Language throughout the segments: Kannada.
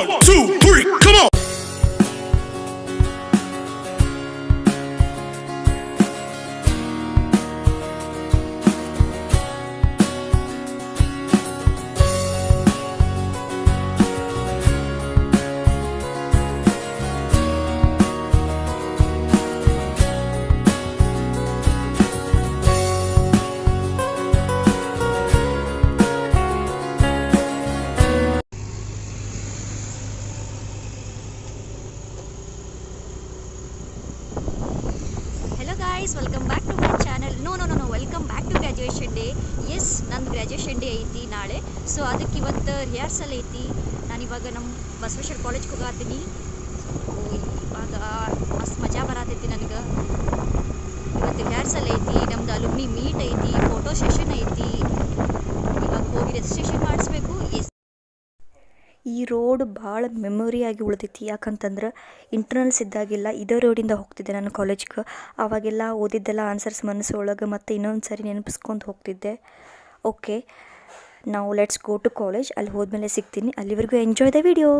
1, 2, 3, come on. Hello guys, welcome back to my channel. No, welcome back to graduation day. Yes, ನಂದು ಗ್ರ್ಯಾಜುಯೇಷನ್ ಡೇ ಐತಿ ನಾಳೆ. ಸೊ ಅದಕ್ಕೆ ಇವತ್ತು ರಿಹರ್ಸಲ್ ಐತಿ. ನಾನು ಇವಾಗ ನಮ್ಮ ಬಸವೇಶ್ವರ ಕಾಲೇಜ್ಗೆ ಹೋಗಾತೀನಿ. ಸೊ ಇವಾಗ ಮಸ್ತ್ ಮಜಾ ಬರತೈತಿ ನನಗೆ. ಇವತ್ತು ರಿಹರ್ಸಲ್ ಐತಿ, ನಮ್ದು ಅಲುಮ್ನಿ ಮೀಟ್ ಐತಿ, ಫೋಟೋ ಸೆಷನ್ ಐತಿ. ಇವಾಗ ಹೋಗಿ ರಿಜಿಸ್ಟ್ರೇಷನ್ ಮಾಡಿಸ್ಬೇಕು. ಎಸ್, ಈ ರೋಡ್ ಭಾಳ ಮೆಮೊರಿಯಾಗಿ ಉಳಿದೈತಿ. ಯಾಕಂತಂದ್ರೆ ಇಂಟರ್ನಲ್ಸ್ ಇದ್ದಾಗೆಲ್ಲ ಇದೇ ರೋಡಿಂದ ಹೋಗ್ತಿದ್ದೆ ನಾನು ಕಾಲೇಜ್ಗೆ. ಆವಾಗೆಲ್ಲ ಓದಿದ್ದೆಲ್ಲ ಆನ್ಸರ್ಸ್ ಮನಸ್ಸು ಒಳಗೆ ಮತ್ತು ಇನ್ನೊಂದು ಸರಿ ನೆನಪಿಸ್ಕೊಂಡು ಹೋಗ್ತಿದ್ದೆ. ಓಕೆ, ನಾವು ಲೆಟ್ಸ್ ಗೋ ಟು ಕಾಲೇಜ್. ಅಲ್ಲಿ ಹೋದ್ಮೇಲೆ ಸಿಗ್ತೀನಿ. ಅಲ್ಲಿವರೆಗೂ ಎಂಜಾಯ್ ದ ವಿಡಿಯೋ.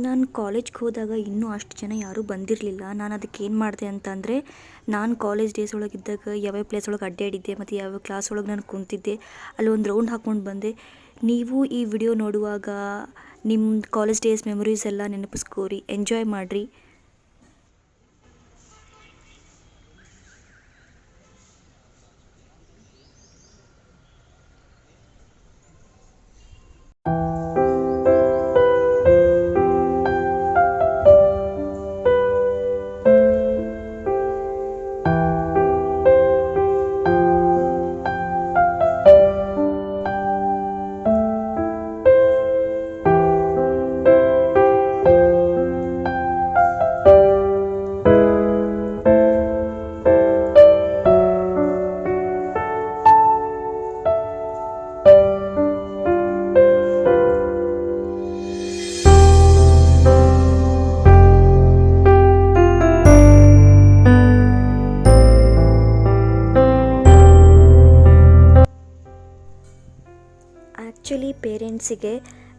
ನಾನು ಕಾಲೇಜ್ಗೆ ಹೋದಾಗ ಇನ್ನೂ ಅಷ್ಟು ಜನ ಯಾರೂ ಬಂದಿರಲಿಲ್ಲ. ನಾನು ಅದಕ್ಕೆ ಏನು ಮಾಡಿದೆ ಅಂತಂದರೆ, ನಾನು ಕಾಲೇಜ್ ಡೇಸ್ ಒಳಗಿದ್ದಾಗ ಯಾವ್ಯಾವ ಪ್ಲೇಸ್ ಒಳಗೆ ಅಡ್ಡಾಡಿದ್ದೆ ಮತ್ತು ಯಾವ್ಯಾವ ಕ್ಲಾಸ್ ಒಳಗೆ ನಾನು ಕುಂತಿದ್ದೆ, ಅಲ್ಲಿ ಒಂದು ರೌಂಡ್ ಹಾಕ್ಕೊಂಡು ಬಂದೆ. ನೀವು ಈ ವಿಡಿಯೋ ನೋಡುವಾಗ ನಿಮ್ಮ ಕಾಲೇಜ್ ಡೇಸ್ ಮೆಮೊರೀಸ್ ಎಲ್ಲ ನೆನಪಿಸ್ಕೋರಿ, ಎಂಜಾಯ್ ಮಾಡಿರಿ. ಆ್ಯಕ್ಚುಲಿ ಪೇರೆಂಟ್ಸಿಗೆ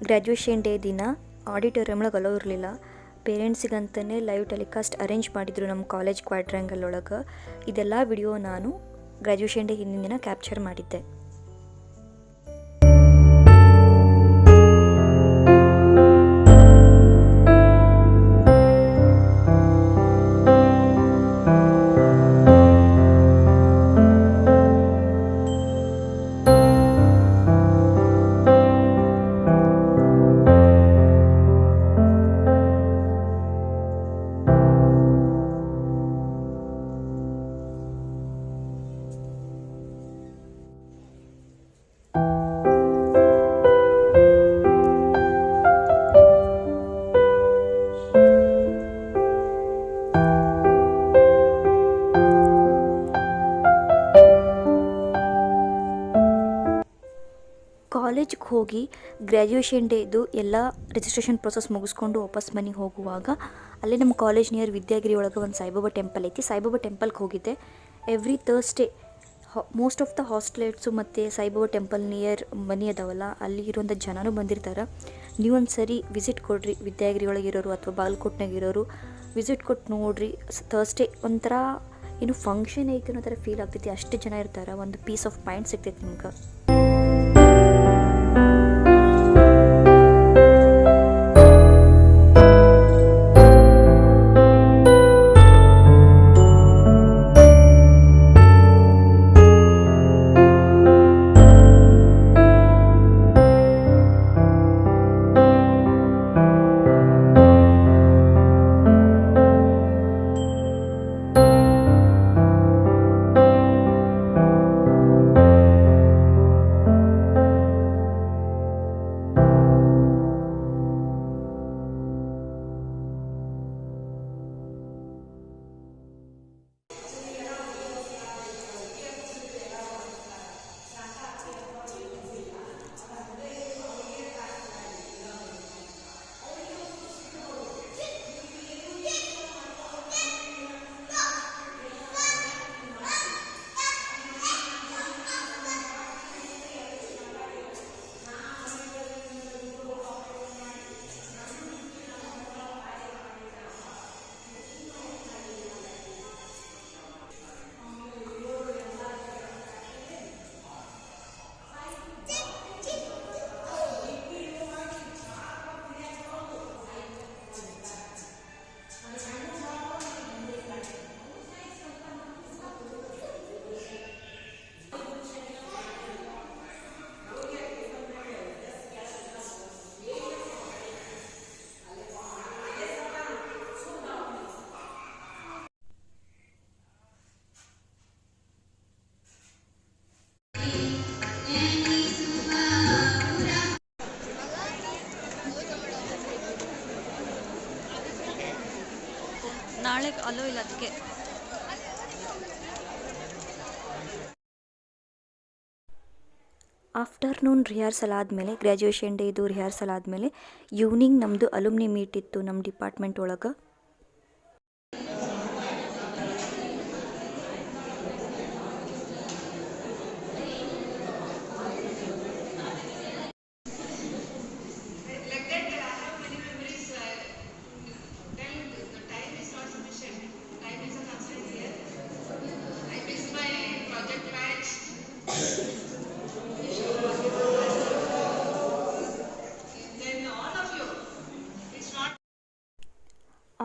ಗ್ರ್ಯಾಜುಯೇಷನ್ ಡೇ ದಿನ ಆಡಿಟೋರಿಯಮ್ ಒಳಗೆ ಅಲೋ ಇರಲಿಲ್ಲ. ಪೇರೆಂಟ್ಸಿಗಂತಲೇ ಲೈವ್ ಟೆಲಿಕಾಸ್ಟ್ ಅರೇಂಜ್ ಮಾಡಿದರು ನಮ್ಮ ಕಾಲೇಜ್ ಕ್ವಾಡ್ರ್ಯಾಂಗಲ್ ಒಳಗೆ. ಇದೆಲ್ಲ ವಿಡಿಯೋ ನಾನು ಗ್ರ್ಯಾಜುಯೇಷನ್ ಡೇ ಹಿಂದಿನ ದಿನ ಕ್ಯಾಪ್ಚರ್ ಮಾಡಿದ್ದೆ. ಕಾಲೇಜ್ಗೆ ಹೋಗಿ ಗ್ರ್ಯಾಜುಯೇಷನ್ ಡೇದು ಎಲ್ಲ ರಿಜಿಸ್ಟ್ರೇಷನ್ ಪ್ರೊಸೆಸ್ ಮುಗಿಸ್ಕೊಂಡು ವಾಪಸ್ ಮನೆಗೆ ಹೋಗುವಾಗ ಅಲ್ಲೇ ನಮ್ಮ ಕಾಲೇಜ್ ನಿಯರ್ ವಿದ್ಯಾಗಿರಿ ಒಳಗೆ ಒಂದು ಸಾಯಿಬಾಬಾ ಟೆಂಪಲ್ ಐತಿ. ಸಾಯಿಬಾಬಾ ಟೆಂಪಲ್ಗೆ ಹೋಗಿದ್ದೆ. Every Thursday most of the hostelites ಮತ್ತು ಸಾಯಿಬಾಬಾ ಟೆಂಪಲ್ ನಿಯರ್ ಮನೆ ಅದಾವಲ್ಲ, ಅಲ್ಲಿ ಇರುವಂಥ ಜನನೂ ಬಂದಿರ್ತಾರೆ. ನೀವೊಂದು ಸರಿ ವಿಸಿಟ್ ಕೊಡ್ರಿ, ವಿದ್ಯಾಗಿರಿ ಒಳಗಿರೋರು ಅಥವಾ ಬಾಗಲಕೋಟ್ನಾಗಿರೋರು ವಿಸಿಟ್ ಕೊಟ್ಟು ನೋಡ್ರಿ. ಥರ್ಸ್ಡೇ ಒಂಥರ ಏನು ಫಂಕ್ಷನ್ ಐತೆ ಅನ್ನೋ ಥರ ಫೀಲ್ ಆಗ್ತೈತಿ. ಅಷ್ಟು ಜನ ಇರ್ತಾರೆ. ಒಂದು ಪೀಸ್ ಆಫ್ ಮೈಂಡ್ ಸಿಗ್ತೈತಿ ನಿಮ್ಗೆ. ನಾಳೆ ಅಲೋ ಇಲ್ಲ ಅದಕ್ಕೆ. ಆಫ್ಟರ್ನೂನ್ ರಿಹರ್ಸಲ್ ಆದಮೇಲೆ ಗ್ರ್ಯಾಜುಯೇಷನ್ ಡೇ ಇದು ರಿಹರ್ಸಲ್ ಆದಮೇಲೆ ಈವ್ನಿಂಗ್ ನಮ್ಮದು ಅಲುಮ್ನಿ ಮೀಟ್ ಇತ್ತು ನಮ್ಮ ಡಿಪಾರ್ಟ್ಮೆಂಟ್ ಒಳಗೆ.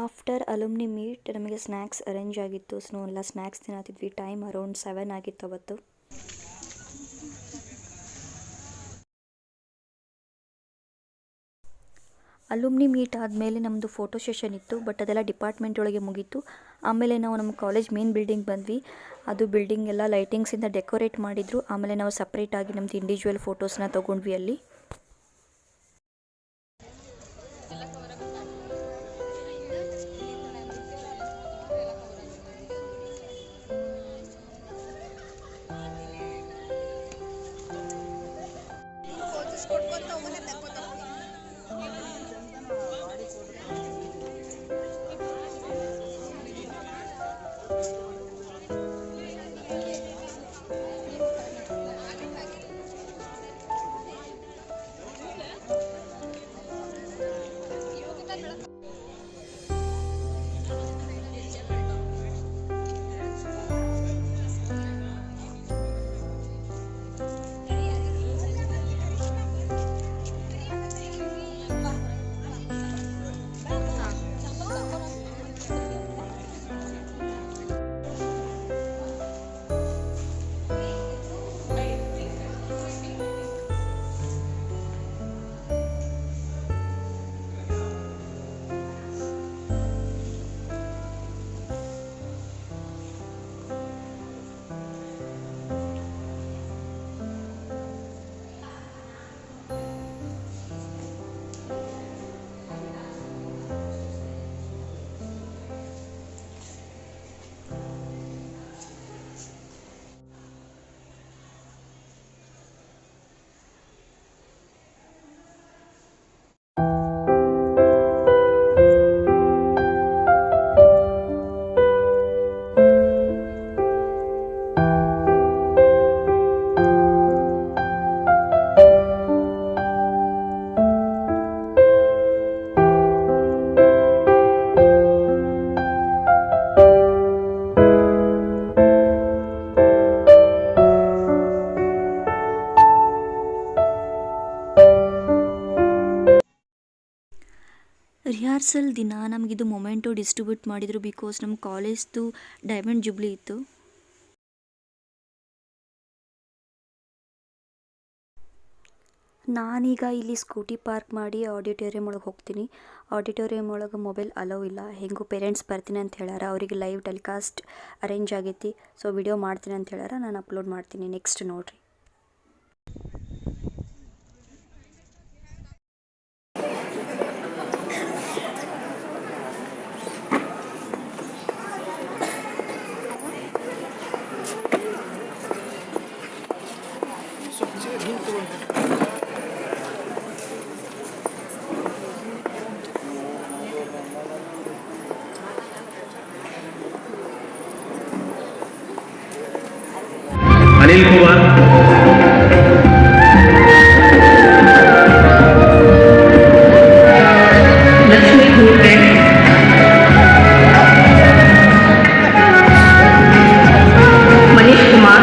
ಆಫ್ಟರ್ ಅಲುಮ್ನಿ ಮೀಟ್ ನಮಗೆ ಸ್ನ್ಯಾಕ್ಸ್ ಅರೇಂಜ್ ಆಗಿತ್ತು. ಸೊ ಎಲ್ಲ ಸ್ನ್ಯಾಕ್ಸ್ ತಿನ್ನತ್ತಿದ್ವಿ. ಟೈಮ್ ಅರೌಂಡ್ 7 ಆಗಿತ್ತು ಅವತ್ತು. ಅಲುಮ್ನಿ ಮೀಟ್ ಆದಮೇಲೆ ನಮ್ಮದು ಫೋಟೋ ಸೆಷನ್ ಇತ್ತು, ಬಟ್ ಅದೆಲ್ಲ ಡಿಪಾರ್ಟ್ಮೆಂಟ್ ಒಳಗೆ ಮುಗೀತು. ಆಮೇಲೆ ನಾವು ನಮ್ಮ ಕಾಲೇಜ್ ಮೇನ್ ಬಿಲ್ಡಿಂಗ್ ಬಂದ್ವಿ. ಅದು ಬಿಲ್ಡಿಂಗ್ ಎಲ್ಲ ಲೈಟಿಂಗ್ಸಿಂದ ಡೆಕೋರೇಟ್ ಮಾಡಿದರು. ಆಮೇಲೆ ನಾವು ಸಪ್ರೇಟಾಗಿ ನಮ್ಮದು ಇಂಡಿವಿಜುವಲ್ ಫೋಟೋಸ್ನ ತೊಗೊಂಡ್ವಿ ಅಲ್ಲಿ. ರಿಹರ್ಸಲ್ ದಿನ ನಮಗಿದು ಮೊಮೆಂಟೋ ಡಿಸ್ಟ್ರಿಬ್ಯೂಟ್ ಮಾಡಿದರು. ಬಿಕಾಸ್ ನಮ್ಮ ಕಾಲೇಜ್ದು ಡೈಮಂಡ್ ಜುಬ್ಲಿ ಇತ್ತು. ನಾನೀಗ ಇಲ್ಲಿ ಸ್ಕೂಟಿ ಪಾರ್ಕ್ ಮಾಡಿ ಆಡಿಟೋರಿಯಂ ಒಳಗೆ ಹೋಗ್ತೀನಿ. ಆಡಿಟೋರಿಯಂ ಒಳಗೆ ಮೊಬೈಲ್ ಅಲೋ ಇಲ್ಲ. ಹೆಂಗೂ ಪೇರೆಂಟ್ಸ್ ಬರ್ತೀನಿ ಅಂತ ಹೇಳ್ಯಾರ. ಅವರಿಗೆ ಲೈವ್ ಟೆಲಿಕಾಸ್ಟ್ ಅರೇಂಜ್ ಆಗೈತಿ. ಸೊ ವಿಡಿಯೋ ಮಾಡ್ತೀನಿ ಅಂತ ಹೇಳ್ಯಾರ. ನಾನು ಅಪ್ಲೋಡ್ ಮಾಡ್ತೀನಿ. ನೆಕ್ಸ್ಟ್ ನೋಡಿರಿ. अनिल कुमार, लक्ष्मी घोटे, मनीष कुमार,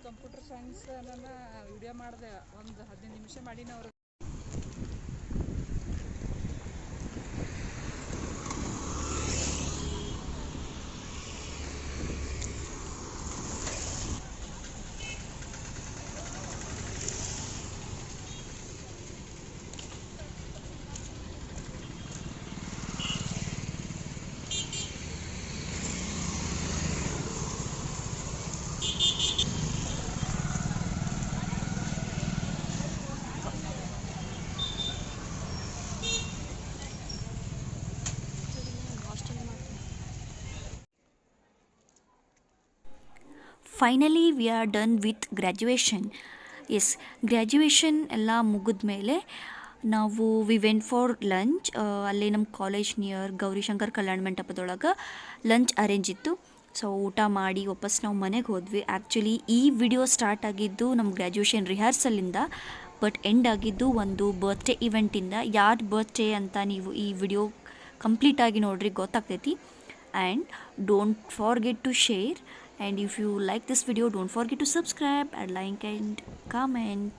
ಕಂಪ್ಯೂಟರ್ ಸೈನ್ಸ್ ನನ್ನ ವಿಡಿಯೋ ಮಾಡಿದೆ. ಒಂದು 15 ನಿಮಿಷ ಮಾಡಿನ ಅವ್ರಿಗೆ. Finally we are done with graduation. Yes, graduation ಎಲ್ಲ ಮುಗಿದ ಮೇಲೆ ನಾವು ವಿ ವೆಂಟ್ ಫಾರ್ ಲಂಚ್. ಅಲ್ಲೇ ನಮ್ಮ ಕಾಲೇಜ್ ನಿಯರ್ ಗೌರಿಶಂಕರ್ ಕಲ್ಯಾಣ ಮಂಟಪದೊಳಗೆ ಲಂಚ್ ಅರೇಂಜ್ ಇತ್ತು. ಸೊ ಊಟ ಮಾಡಿ ವಾಪಸ್ ನಾವು ಮನೆಗೆ ಹೋದ್ವಿ. ಆ್ಯಕ್ಚುಲಿ ಈ ವಿಡಿಯೋ ಸ್ಟಾರ್ಟ್ ಆಗಿದ್ದು ನಮ್ಮ ಗ್ರ್ಯಾಜುಯೇಷನ್ ರಿಹರ್ಸಲಿಂದ, ಬಟ್ ಎಂಡ್ ಆಗಿದ್ದು ಒಂದು ಬರ್ತ್ಡೇ ಇವೆಂಟಿಂದ. ಯಾರ್ದು ಬರ್ತ್ಡೇ ಅಂತ ನೀವು ಈ ವಿಡಿಯೋ ಕಂಪ್ಲೀಟಾಗಿ ನೋಡ್ರಿ ಗೊತ್ತಾಗ್ತೈತಿ. And don't forget to share, and if you like this video, don't forget to subscribe and like and comment.